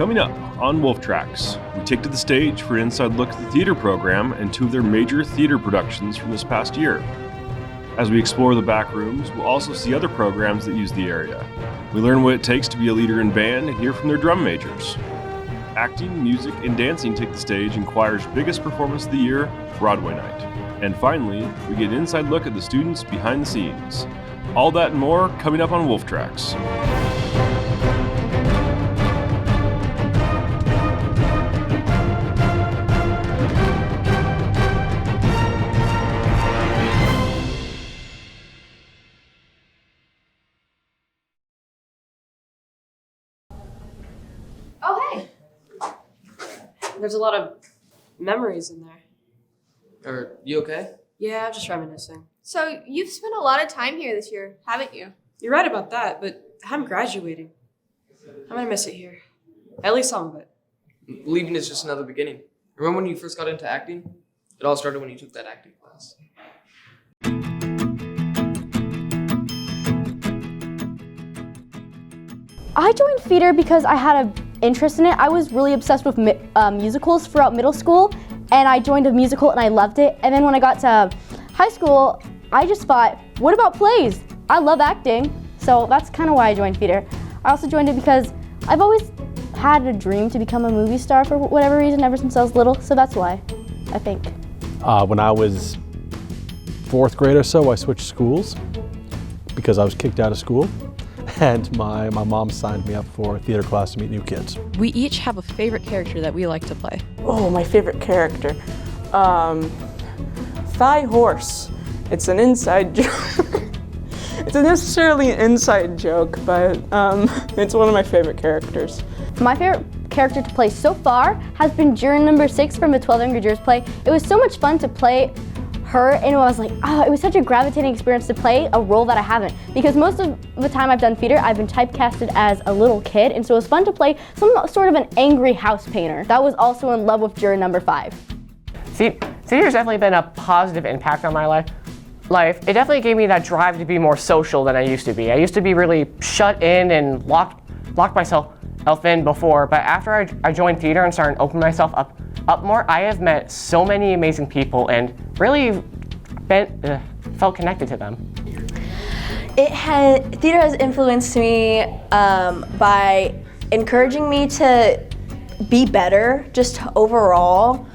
Coming up on Wolf Tracks, we take to the stage for an inside look at the theater program and two of their major theater productions from this past year. As we explore the back rooms, we'll also see other programs that use the area. We learn what it takes to be a leader in band and hear from their drum majors. Acting, music, and dancing take the stage in choir's biggest performance of the year, Broadway Night. And finally, we get an inside look at the students behind the scenes. All that and more coming up on Wolf Tracks. Oh, hey! There's a lot of memories in there. Are you okay? Yeah, I'm just reminiscing. So you've spent a lot of time here this year, haven't you? You're right about that, but I'm graduating. I'm gonna miss it here. At least some of it. Leaving is just another beginning. Remember when you first got into acting? It all started when you took that acting class. I joined theater because I had an interest in it. I was really obsessed with musicals throughout middle school, and I joined a musical and I loved it. And then when I got to high school, I just thought, what about plays? I love acting, so that's kind of why I joined theater. I also joined it because I've always had a dream to become a movie star for whatever reason ever since I was little, so that's why, I think. When I was 4th grade or so, I switched schools because I was kicked out of school. And my mom signed me up for a theater class to meet new kids. We each have a favorite character that we like to play. Oh, my favorite character. Thigh Horse. It's an inside joke. It's not necessarily an inside joke, but it's one of my favorite characters. My favorite character to play so far has been juror number 6 from the 12 Angry Jurors play. It was so much fun to play her, and I was like, it was such a gravitating experience to play a role that I haven't. Because most of the time I've done theater, I've been typecasted as a little kid, and so it was fun to play some sort of an angry house painter that was also in love with juror number 5. Theater's definitely been a positive impact on my life. It definitely gave me that drive to be more social than I used to be. I used to be really shut in and locked myself in before, but after I joined theater and started opening myself up more, I have met so many amazing people and really felt connected to them. Theater has influenced me by encouraging me to be better, just overall.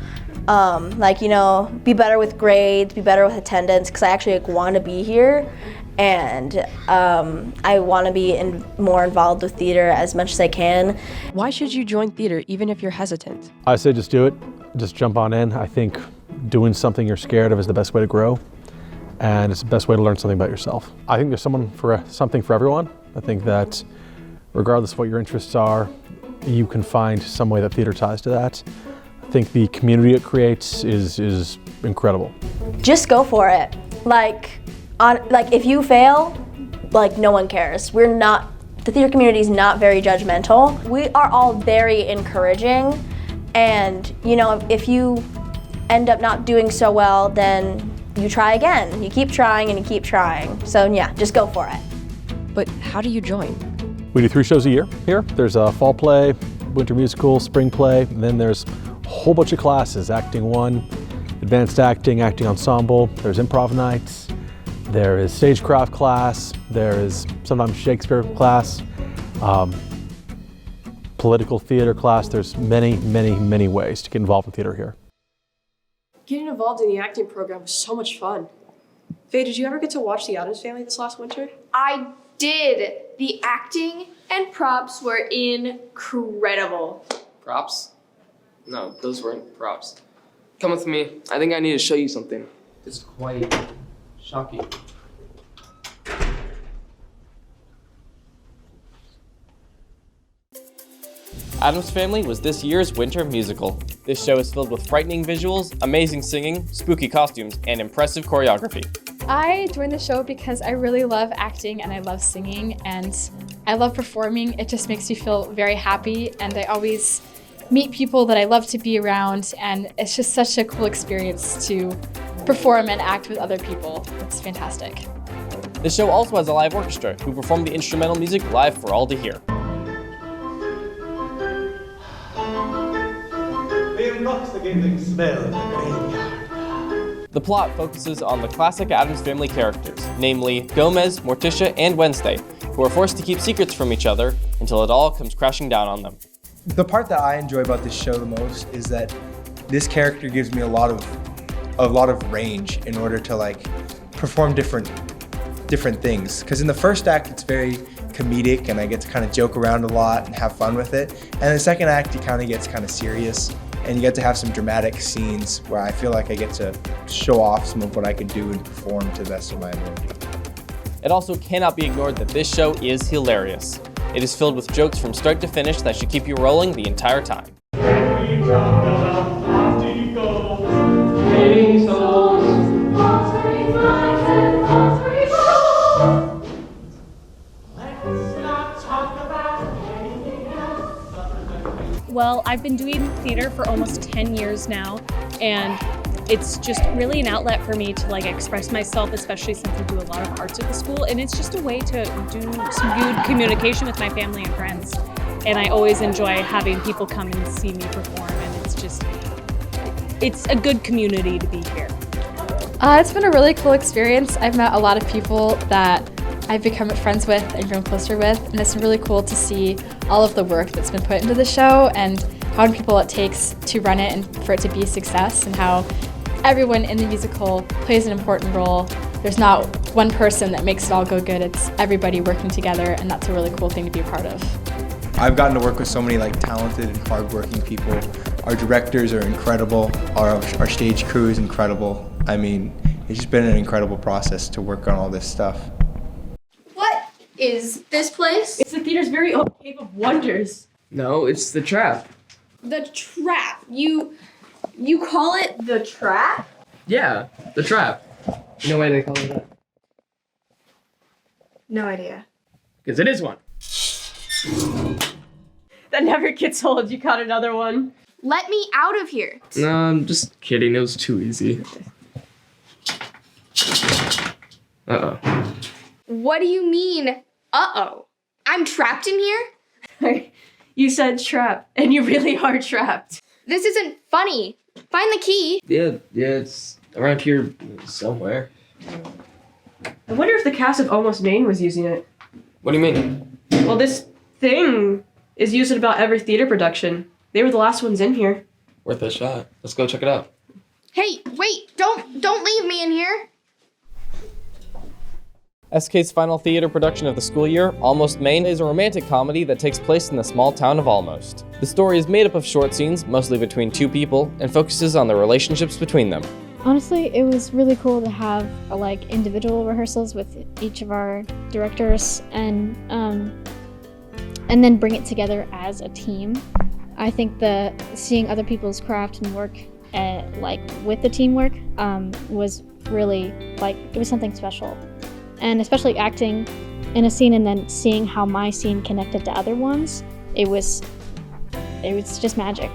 Be better with grades, be better with attendance, because I actually want to be here, and I want to be more involved with theater as much as I can. Why should you join theater even if you're hesitant? I say just do it, just jump on in. I think doing something you're scared of is the best way to grow, and it's the best way to learn something about yourself. I think there's something for everyone. I think that regardless of what your interests are, you can find some way that theater ties to that. I think the community it creates is incredible. Just go for it. If you fail, no one cares. The theater community is not very judgmental. We are all very encouraging, and if you end up not doing so well, then you try again. You keep trying and you keep trying. So yeah, just go for it. But how do you join? We do 3 shows a year here. There's a fall play, winter musical, spring play, and then there's a whole bunch of classes, acting 1, advanced acting, acting ensemble, there's improv nights, there is stagecraft class, there is sometimes Shakespeare class, political theater class. There's many, many, many ways to get involved in theater here. Getting involved in the acting program was so much fun. Faye, did you ever get to watch the Addams Family this last winter? I did. The acting and props were incredible. Props? No, those weren't props. Come with me. I think I need to show you something. It's quite shocking. Addams Family was this year's winter musical. This show is filled with frightening visuals, amazing singing, spooky costumes, and impressive choreography. I joined the show because I really love acting and I love singing and I love performing. It just makes me feel very happy, and I always meet people that I love to be around, and it's just such a cool experience to perform and act with other people. It's fantastic. This show also has a live orchestra who perform the instrumental music live for all to hear. intoxicating smell of the graveyard. The plot focuses on the classic Addams Family characters, namely Gomez, Morticia, and Wednesday, who are forced to keep secrets from each other until it all comes crashing down on them. The part that I enjoy about this show the most is that this character gives me a lot of range in order to like perform different things. Because in the first act it's very comedic and I get to kind of joke around a lot and have fun with it. And in the second act it kind of gets kind of serious and you get to have some dramatic scenes where I feel like I get to show off some of what I can do and perform to the best of my ability. It also cannot be ignored that this show is hilarious. It is filled with jokes from start to finish that should keep you rolling the entire time. Well, I've been doing theater for almost 10 years now, and it's just really an outlet for me to like express myself, especially since I do a lot of arts at the school, and it's just a way to do some good communication with my family and friends. And I always enjoy having people come and see me perform, and it's a good community to be here. It's been a really cool experience. I've met a lot of people that I've become friends with and grown closer with, and it's really cool to see all of the work that's been put into the show and how many people it takes to run it and for it to be a success, and how everyone in the musical plays an important role. There's not one person that makes it all go good, it's everybody working together, and that's a really cool thing to be a part of. I've gotten to work with so many like talented and hardworking people. Our directors are incredible, our stage crew is incredible. I mean, it's just been an incredible process to work on all this stuff. What is this place? It's the theater's very own cave of wonders. No, it's the trap. The Trap. You call it the Trap? Yeah, the trap. You know why they call it that? No idea. Because it is one. That never gets old. You caught another one. Let me out of here. No, I'm just kidding. It was too easy. Uh-oh. What do you mean, uh-oh? I'm trapped in here? You said trap, and you really are trapped. This isn't funny. Find the key. Yeah, it's around here somewhere. I wonder if the cast of Almost Maine was using it. What do you mean? Well, this thing is used in about every theater production. They were the last ones in here. Worth a shot. Let's go check it out. Hey, wait, don't leave me in here. SK's final theater production of the school year, Almost Maine, is a romantic comedy that takes place in the small town of Almost. The story is made up of short scenes, mostly between two people, and focuses on the relationships between them. Honestly, it was really cool to have like individual rehearsals with each of our directors and then bring it together as a team. I think seeing other people's craft and work like with the teamwork was really it was something special. And especially acting in a scene and then seeing how my scene connected to other ones, it was just magic.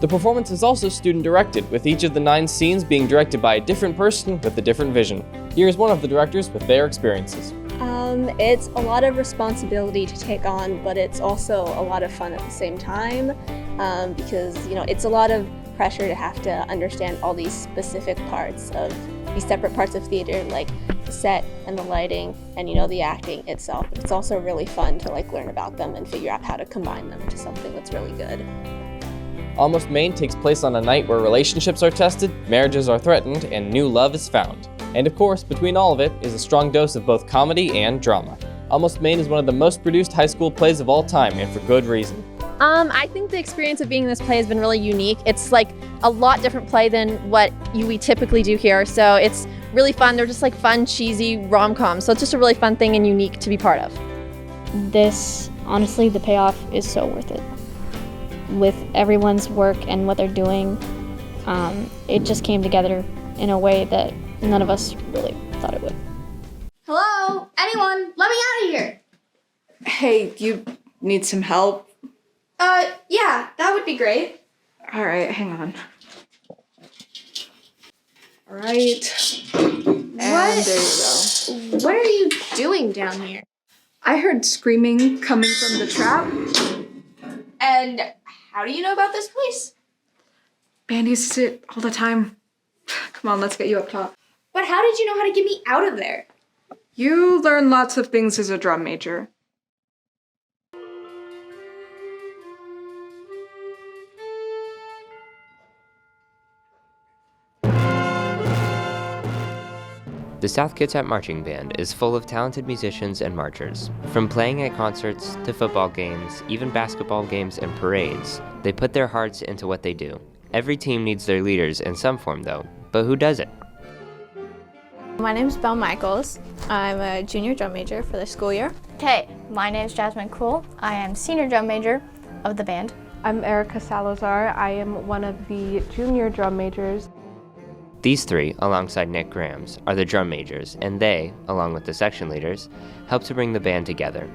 The performance is also student-directed, with each of the 9 scenes being directed by a different person with a different vision. Here's one of the directors with their experiences. It's a lot of responsibility to take on, but it's also a lot of fun at the same time because, it's a lot of pressure to have to understand all these specific parts of these separate parts of theater, like the set and the lighting and, the acting itself. But it's also really fun to learn about them and figure out how to combine them into something that's really good. Almost Maine takes place on a night where relationships are tested, marriages are threatened, and new love is found. And of course, between all of it is a strong dose of both comedy and drama. Almost Maine is one of the most produced high school plays of all time, and for good reason. I think the experience of being in this play has been really unique. It's a lot different play than what we typically do here, so it's really fun. They're just fun, cheesy rom-coms, so it's just a really fun thing and unique to be part of. This, honestly, the payoff is so worth it. With everyone's work and what they're doing, it just came together in a way that none of us really thought it would. Hello? Anyone? Let me out of here. Hey, you need some help? Yeah, that would be great. All right, hang on. All right. And there you go. What are you doing down here? I heard screaming coming from the trap. And how do you know about this place? Band uses it all the time. Come on, let's get you up top. But how did you know how to get me out of there? You learn lots of things as a drum major. The South Kitsap Marching Band is full of talented musicians and marchers. From playing at concerts to football games, even basketball games and parades, they put their hearts into what they do. Every team needs their leaders in some form though, but who doesn't? My name is Belle Michaels. I'm a junior drum major for the school year. Okay, my name is Jasmine Cool. I am senior drum major of the band. I'm Erica Salazar. I am one of the junior drum majors. These three, alongside Nick Grams, are the drum majors, and they, along with the section leaders, help to bring the band together.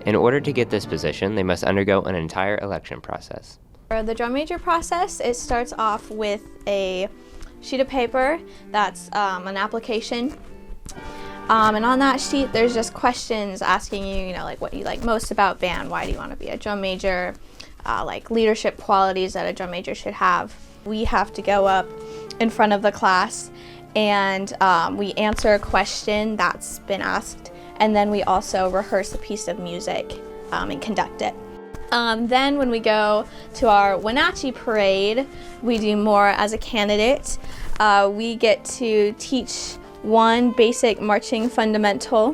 In order to get this position, they must undergo an entire election process. For the drum major process, it starts off with a sheet of paper that's an application. And on that sheet, there's just questions asking you, like what you like most about band, why do you want to be a drum major, like leadership qualities that a drum major should have. We have to go up in front of the class and we answer a question that's been asked, and then we also rehearse a piece of music and conduct it. Then when we go to our Wenatchee parade, we do more as a candidate. We get to teach one basic marching fundamental,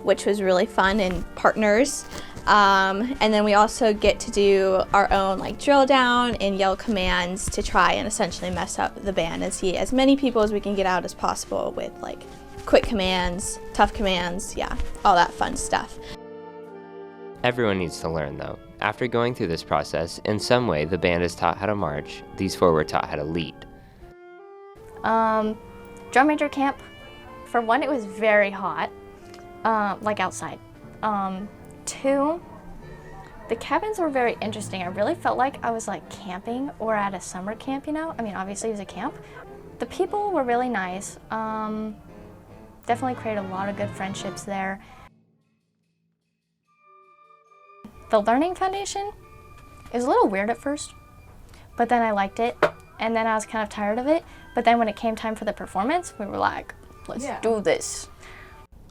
which was really fun, and partners. And then we also get to do our own drill down and yell commands to try and essentially mess up the band and see as many people as we can get out as possible with quick commands, tough commands, yeah, all that fun stuff. Everyone needs to learn though. After going through this process, in some way the band is taught how to march, these four were taught how to lead. Drum major camp, for one, it was very hot, outside. Two, the cabins were very interesting. I really felt like I was camping or at a summer camp, I mean, obviously it was a camp. The people were really nice. Definitely created a lot of good friendships there. The learning foundation is a little weird at first, but then I liked it, and then I was kind of tired of it. But then when it came time for the performance, we were like, let's do this.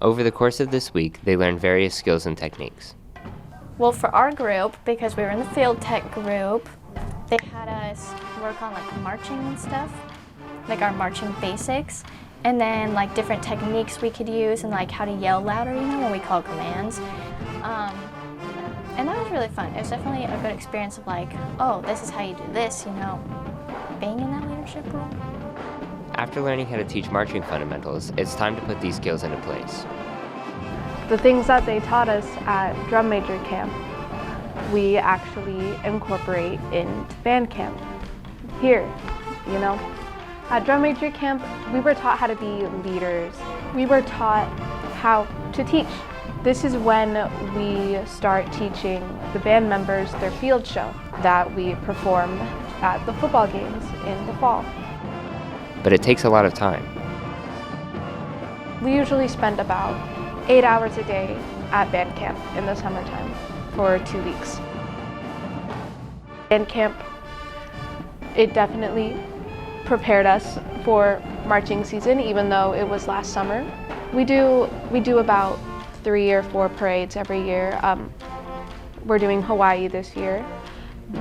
Over the course of this week, they learned various skills and techniques. Well, for our group, because we were in the field tech group, they had us work on marching and stuff, our marching basics, and then different techniques we could use and how to yell louder, when we call commands. And that was really fun. It was definitely a good experience of oh, this is how you do this, being in that leadership role. After learning how to teach marching fundamentals, it's time to put these skills into place. The things that they taught us at drum major camp, we actually incorporate in band camp here, At drum major camp, we were taught how to be leaders. We were taught how to teach. This is when we start teaching the band members their field show that we perform at the football games in the fall. But it takes a lot of time. We usually spend about 8 hours a day at band camp in the summertime for 2 weeks. Band camp, it definitely prepared us for marching season, even though it was last summer. We do about 3 or 4 parades every year. We're doing Hawaii this year.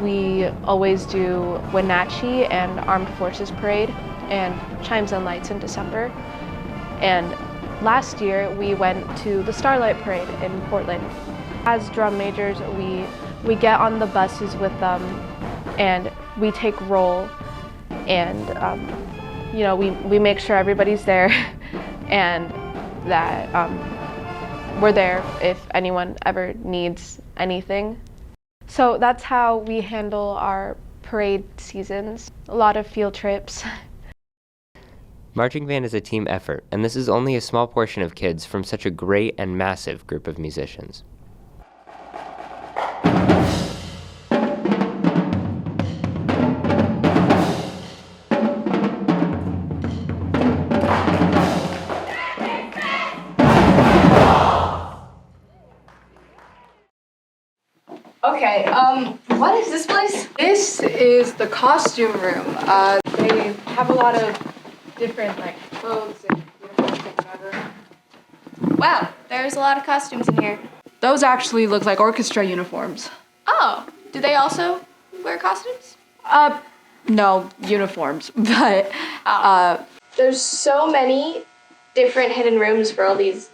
We always do Wenatchee and Armed Forces Parade and Chimes and Lights in December. And last year we went to the Starlight Parade in Portland. As drum majors, we get on the buses with them and we take roll, and we make sure everybody's there and that we're there if anyone ever needs anything. So that's how we handle our parade seasons. A lot of field trips. Marching band is a team effort, and this is only a small portion of kids from such a great and massive group of musicians. Okay, What is this place? This is the costume room. They have a lot of different clothes and uniforms and whatever. Wow, there's a lot of costumes in here. Those actually look like orchestra uniforms. Oh, do they also wear costumes? No, uniforms, but There's so many different hidden rooms for all these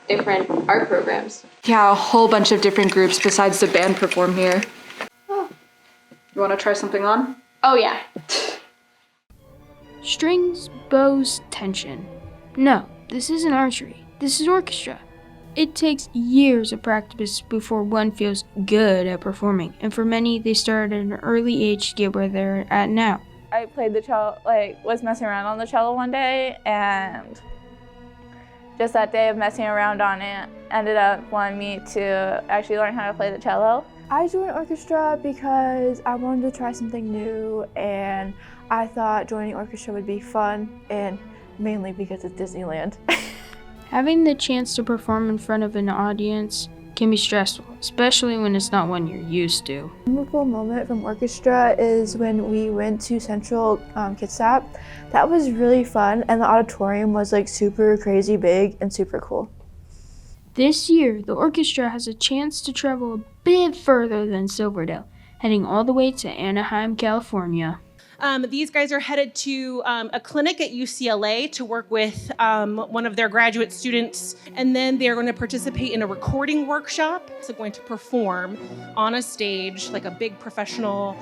different art programs. yeah, a whole bunch of different groups besides the band perform here. Oh. You want to try something on? Oh yeah. Strings, bows, tension. No, this isn't archery. This is orchestra. It takes years of practice before one feels good at performing, and for many, they start at an early age to get where they're at now. I played the cello, was messing around on the cello one day, and just that day of messing around on it ended up wanting me to actually learn how to play the cello. I joined orchestra because I wanted to try something new, and I thought joining orchestra would be fun, and mainly because it's Disneyland. Having the chance to perform in front of an audience can be stressful, especially when it's not one you're used to. A memorable moment from orchestra is when we went to Central Kitsap. That was really fun, and the auditorium was super crazy big and super cool. This year, the orchestra has a chance to travel a bit further than Silverdale, heading all the way to Anaheim, California. These guys are headed to a clinic at UCLA to work with one of their graduate students, and then they're going to participate in a recording workshop. So going to perform on a stage, like a big professional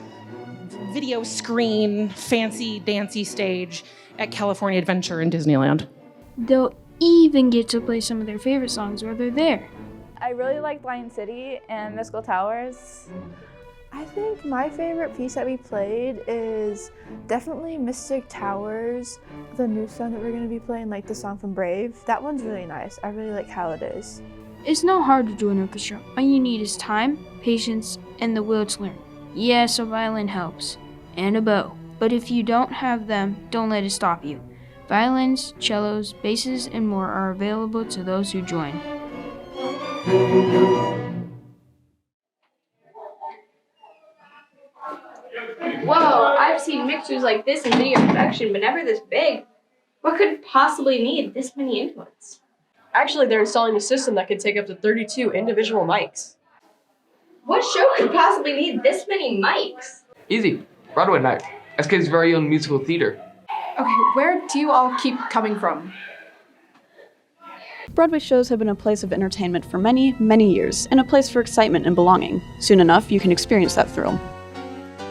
video screen, fancy, dancy stage at California Adventure in Disneyland. They'll even get to play some of their favorite songs while they're there. I really liked Lion City and Mystical Towers. I think my favorite piece that we played is definitely Mystic Towers, the new song that we're going to be playing, the song from Brave. That one's really nice. I really like how it is. It's not hard to join orchestra. All you need is time, patience, and the will to learn. Yes, a violin helps, and a bow. But if you don't have them, don't let it stop you. Violins, cellos, basses, and more are available to those who join. Whoa, I've seen mixers like this in video production, but never this big. What could possibly need this many inputs? Actually, they're installing a system that could take up to 32 individual mics. What show could possibly need this many mics? Easy. Broadway Night. SK's very own musical theater. Okay, where do you all keep coming from? Broadway shows have been a place of entertainment for many, many years, and a place for excitement and belonging. Soon enough, you can experience that thrill.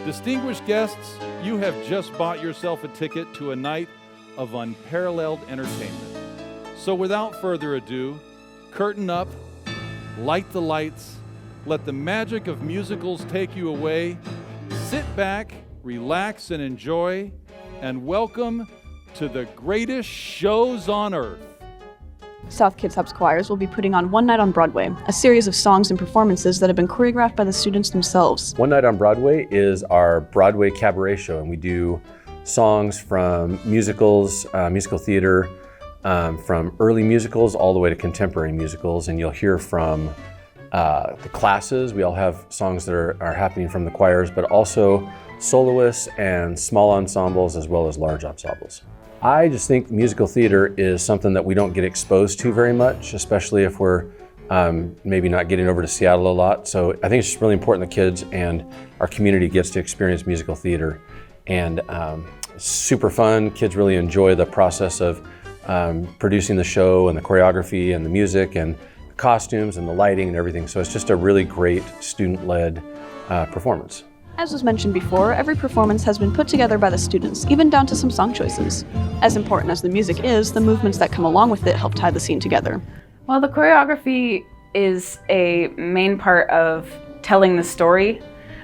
Distinguished guests, you have just bought yourself a ticket to a night of unparalleled entertainment. So without further ado, curtain up, light the lights, let the magic of musicals take you away, sit back, relax and enjoy, and welcome to the greatest shows on earth. South Kitsap's choirs will be putting on One Night on Broadway, a series of songs and performances that have been choreographed by the students themselves. One Night on Broadway is our Broadway cabaret show, and we do songs from musicals, musical theater, from early musicals all the way to contemporary musicals, and you'll hear from the classes. We all have songs that are happening from the choirs, but also soloists and small ensembles as well as large ensembles. I just think musical theater is something that we don't get exposed to very much, especially if we're maybe not getting over to Seattle a lot. So I think it's just really important the kids and our community gets to experience musical theater. And it's super fun. Kids really enjoy the process of producing the show and the choreography and the music and the costumes and the lighting and everything. So it's just a really great student-led performance. As was mentioned before, every performance has been put together by the students, even down to some song choices. As important as the music is, the movements that come along with it help tie the scene together. Well, the choreography is a main part of telling the story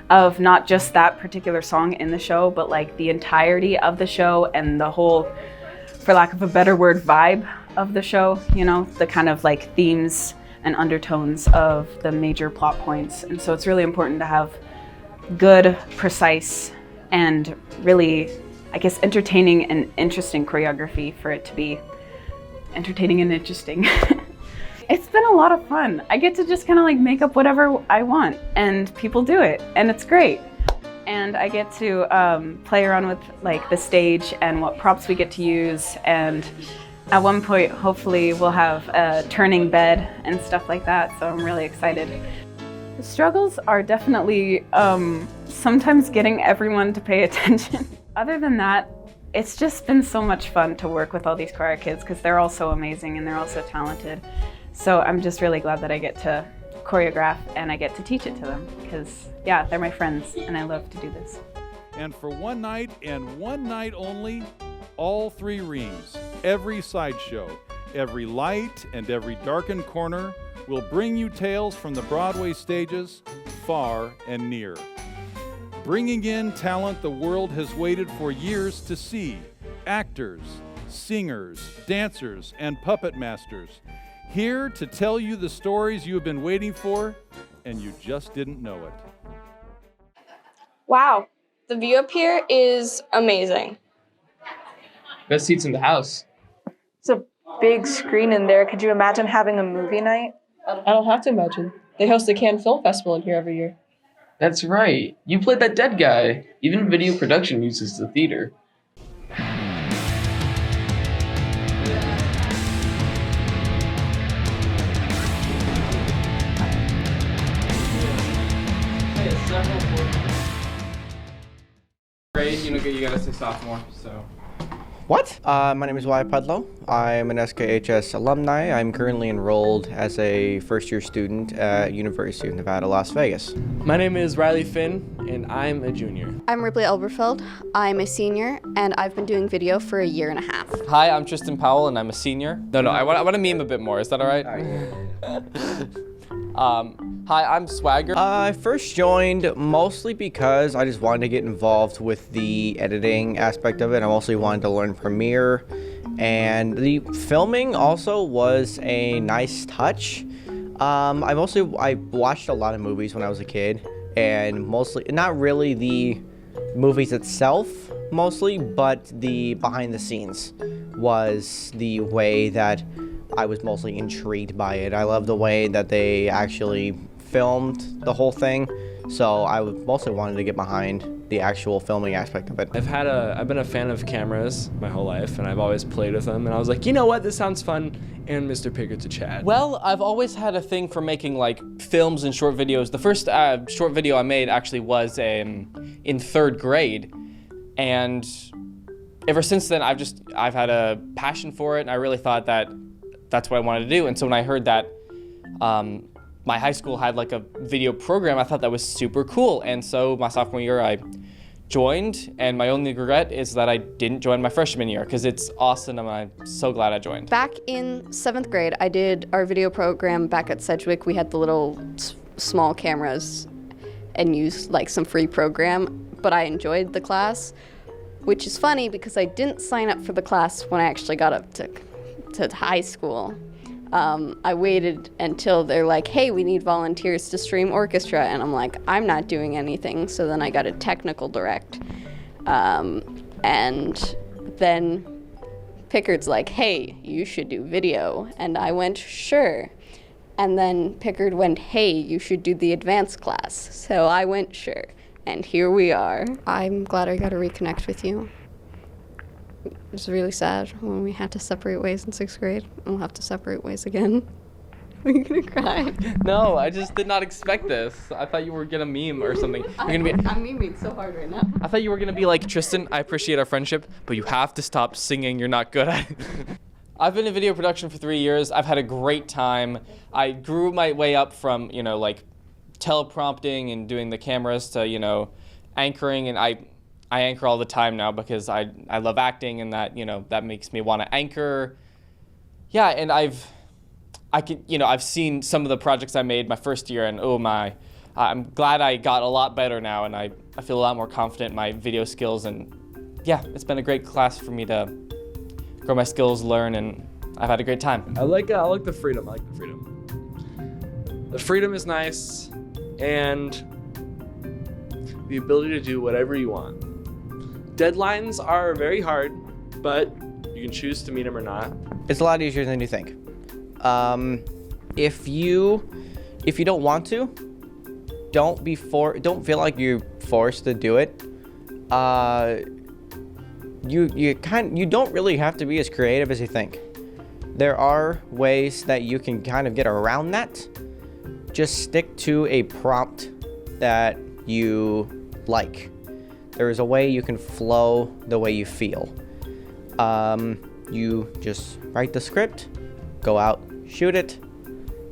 of not just that particular song in the show, but the entirety of the show and the whole, for lack of a better word, vibe of the show, the kind of themes and undertones of the major plot points. And so it's really important to have good, precise, and really, entertaining and interesting choreography for it to be entertaining and interesting. It's been a lot of fun. I get to just kind of like make up whatever I want, and people do it, and it's great. And I get to play around with like the stage and what props we get to use, and at one point, hopefully, we'll have a turning bed and stuff like that, so I'm really excited. The struggles are definitely sometimes getting everyone to pay attention. Other than that, it's just been so much fun to work with all these choir kids because they're all so amazing and they're all so talented. So I'm just really glad that I get to choreograph and I get to teach it to them because, yeah, they're my friends and I love to do this. And for one night and one night only, all 3 reams, every sideshow, every light and every darkened corner will bring you tales from the Broadway stages, far and near. Bringing in talent the world has waited for years to see. Actors, singers, dancers, and puppet masters. Here to tell you the stories you have been waiting for, and you just didn't know it. Wow, the view up here is amazing. Best seats in the house. It's a big screen in there. Could you imagine having a movie night? I don't have to imagine. They host the Cannes Film Festival in here every year. That's right. You played that dead guy. Even video production uses the theater. Grade, you gotta say sophomore, so. What? My name is Wyatt Pudlow. I'm an SKHS alumni. I'm currently enrolled as a first-year student at University of Nevada, Las Vegas. My name is Riley Finn, and I'm a junior. I'm Ripley Elberfeld. I'm a senior, and I've been doing video for 1.5 years. Hi, I'm Tristan Powell, and I'm a senior. No, I want to meme a bit more. Is that all right? Hi, I'm Swagger. I first joined mostly because I just wanted to get involved with the editing aspect of it. I mostly wanted to learn Premiere, and the filming also was a nice touch. I watched a lot of movies when I was a kid, and mostly, not really the movies itself mostly, but the behind the scenes was the way that I was mostly intrigued by it. I love the way that they actually filmed the whole thing, so I mostly wanted to get behind the actual filming aspect of it. I've been a fan of cameras my whole life, and I've always played with them, and I was like, you know what, this sounds fun, and Mr. Pickard's a Chad. Well, I've always had a thing for making like films and short videos. The first short video I made actually was in 3rd grade, and ever since then I've had a passion for it, and I really thought that that's what I wanted to do. And so when I heard that my high school had like a video program, I thought that was super cool. And so my sophomore year I joined, and my only regret is that I didn't join my freshman year because it's awesome and I'm so glad I joined. Back in 7th grade, I did our video program back at Sedgwick. We had the little small cameras and used like some free program, but I enjoyed the class, which is funny because I didn't sign up for the class when I actually got up to high school. I waited until they're like, hey, we need volunteers to stream orchestra, and I'm like, I'm not doing anything. So then I got a technical direct, and then Pickard's like, hey, you should do video, and I went, sure. And then Pickard went, hey, you should do the advanced class. So I went, sure, and here we are. I'm glad I got to reconnect with you. It was really sad when we had to separate ways in 6th grade, and we'll have to separate ways again. Are you gonna cry? No, I just did not expect this. I thought you were gonna meme or something. I'm memeing so hard right now. I thought you were gonna be like, Tristan, I appreciate our friendship, but you have to stop singing. You're not good at it. I've been in video production for 3 years. I've had a great time. I grew my way up from, like teleprompting and doing the cameras to, anchoring, and I anchor all the time now because I love acting, and that that makes me want to anchor. Yeah, and I've seen some of the projects I made my first year, and oh my, I'm glad I got a lot better now, and I feel a lot more confident in my video skills, and yeah, it's been a great class for me to grow my skills, learn, and I've had a great time. I like the freedom. I like the freedom. The freedom is nice, and the ability to do whatever you want. Deadlines are very hard, but you can choose to meet them or not. It's a lot easier than you think. if you don't want to, don't feel like you're forced to do it. You don't really have to be as creative as you think. There are ways that you can kind of get around that. Just stick to a prompt that you like. There is a way you can flow the way you feel. You just write the script, go out, shoot it,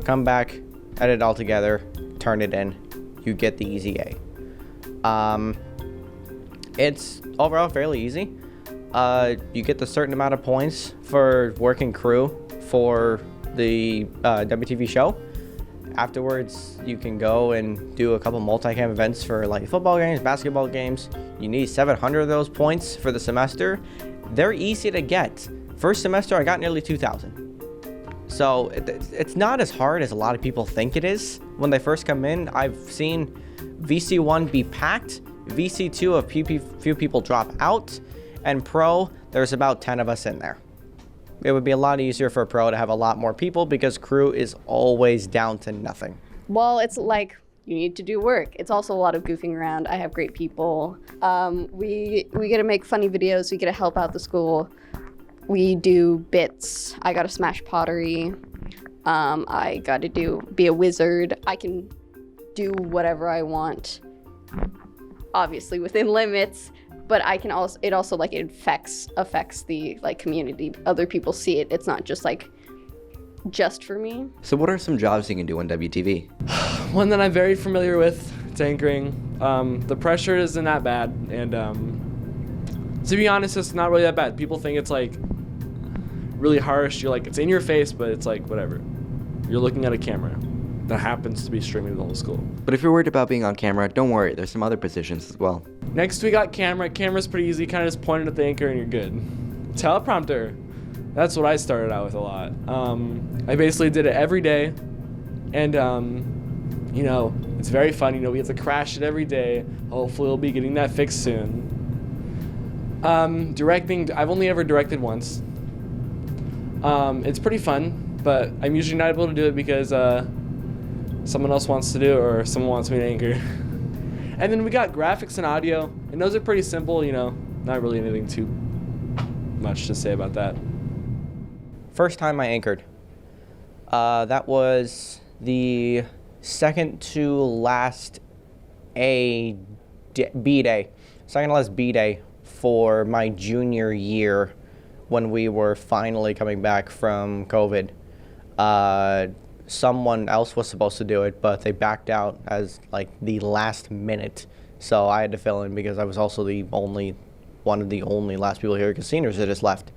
come back, edit it all together, turn it in, you get the easy A. It's overall fairly easy. You get the certain amount of points for working crew for the WTV show. Afterwards, you can go and do a couple multicam events for like football games, basketball games. You need 700 of those points for the semester. They're easy to get. First semester, I got nearly 2,000. So it's not as hard as a lot of people think it is. When they first come in, I've seen VC1 be packed, VC2 a few people drop out, and Pro, there's about 10 of us in there. It would be a lot easier for Pro to have a lot more people because crew is always down to nothing. Well, it's like you need to do work. It's also a lot of goofing around. I have great people. We get to make funny videos. We get to help out the school. We do bits. I got to smash pottery. I got to be a wizard. I can do whatever I want, obviously within limits. But I can also, it affects the like community. Other people see it. It's not just like just for me. So what are some jobs you can do on WTV? One that I'm very familiar with, it's anchoring. The pressure isn't that bad, and to be honest, it's not really that bad. People think it's like really harsh. You're like, it's in your face, but it's like whatever. You're looking at a camera that happens to be streaming to the whole school. But if you're worried about being on camera, don't worry, there's some other positions as well. Next we got camera. Camera's pretty easy, kind of just point it at the anchor and you're good. Teleprompter, that's what I started out with a lot. I basically did it every day, and you know, it's very fun. You know, we have to crash it every day. Hopefully we'll be getting that fixed soon. Directing, I've only ever directed once. It's pretty fun, but I'm usually not able to do it because someone else wants to do it or someone wants me to anchor. And then we got graphics and audio, and those are pretty simple, you know, not really anything too much to say about that. First time I anchored. That was the second to last B day. Second to last B day for my junior year when we were finally coming back from COVID. Someone else was supposed to do it, but they backed out as like the last minute. So I had to fill in because I was also one of the only last people here because seniors had just left.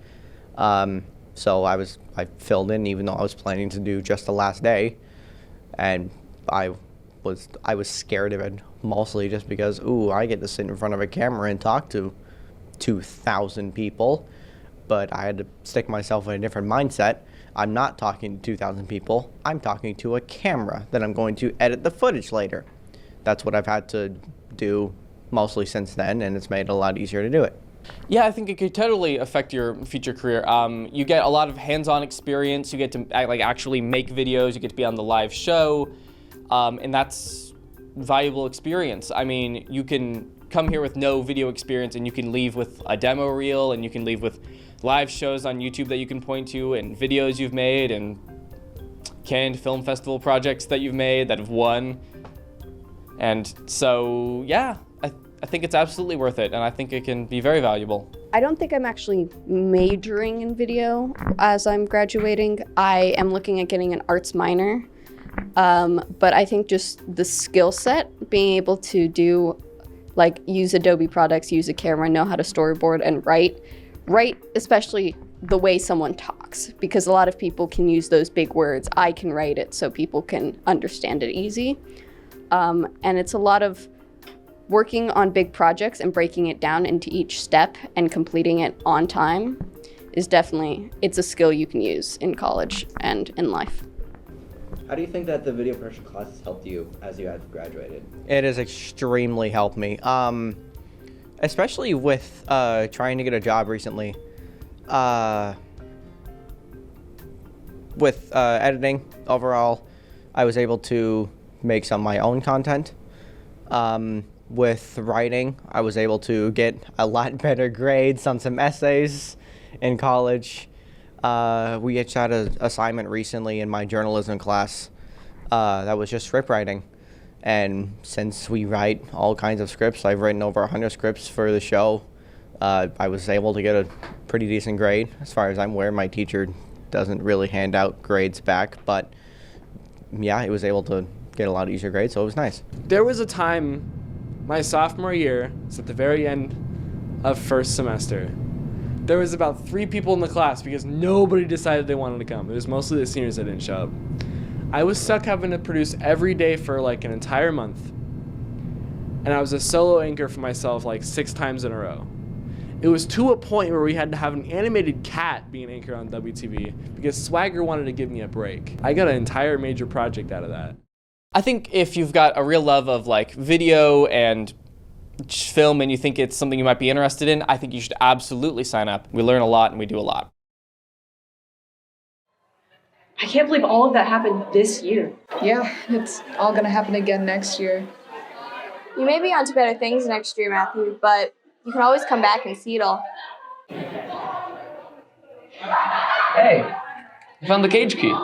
So I filled in even though I was planning to do just the last day. And I was scared of it mostly just because, I get to sit in front of a camera and talk to 2,000 people. But I had to stick myself in a different mindset. I'm not talking to 2,000 people. I'm talking to a camera that I'm going to edit the footage later. That's what I've had to do mostly since then, and it's made it a lot easier to do it. Yeah, I think it could totally affect your future career. You get a lot of hands-on experience. You get to actually make videos. You get to be on the live show, and that's valuable experience. I mean, you can come here with no video experience, and you can leave with a demo reel, and you can leave with live shows on YouTube that you can point to, and videos you've made, and canned film festival projects that you've made that have won. And so, yeah, I think it's absolutely worth it, and I think it can be very valuable. I don't think I'm actually majoring in video as I'm graduating. I am looking at getting an arts minor, but I think just the skill set, being able to do, like, use Adobe products, use a camera, know how to storyboard and write, especially the way someone talks, because a lot of people can use those big words. I can write it so people can understand it easy. And it's a lot of working on big projects and breaking it down into each step and completing it on time is definitely, it's a skill you can use in college and in life. How do you think that the video production classes helped you as you have graduated? It has extremely helped me. Especially with trying to get a job recently. with editing overall, I was able to make some of my own content. With writing, I was able to get a lot better grades on some essays in college. We each had an assignment recently in my journalism class that was just script writing. And since we write all kinds of scripts, I've written over 100 scripts for the show. I was able to get a pretty decent grade. As far as I'm aware, my teacher doesn't really hand out grades back, but yeah, I was able to get a lot easier grades, so it was nice. There was a time, my sophomore year, it's at the very end of first semester, there was about 3 people in the class because nobody decided they wanted to come. It was mostly the seniors that didn't show up. I was stuck having to produce every day for like an entire month. And I was a solo anchor for myself like 6 times in a row. It was to a point where we had to have an animated cat be an anchor on WTV because Swagger wanted to give me a break. I got an entire major project out of that. I think if you've got a real love of like video and film and you think it's something you might be interested in, I think you should absolutely sign up. We learn a lot and we do a lot. I can't believe all of that happened this year. Yeah, it's all gonna happen again next year. You may be onto better things next year, Matthew, but you can always come back and see it all. Hey, I found the cage key.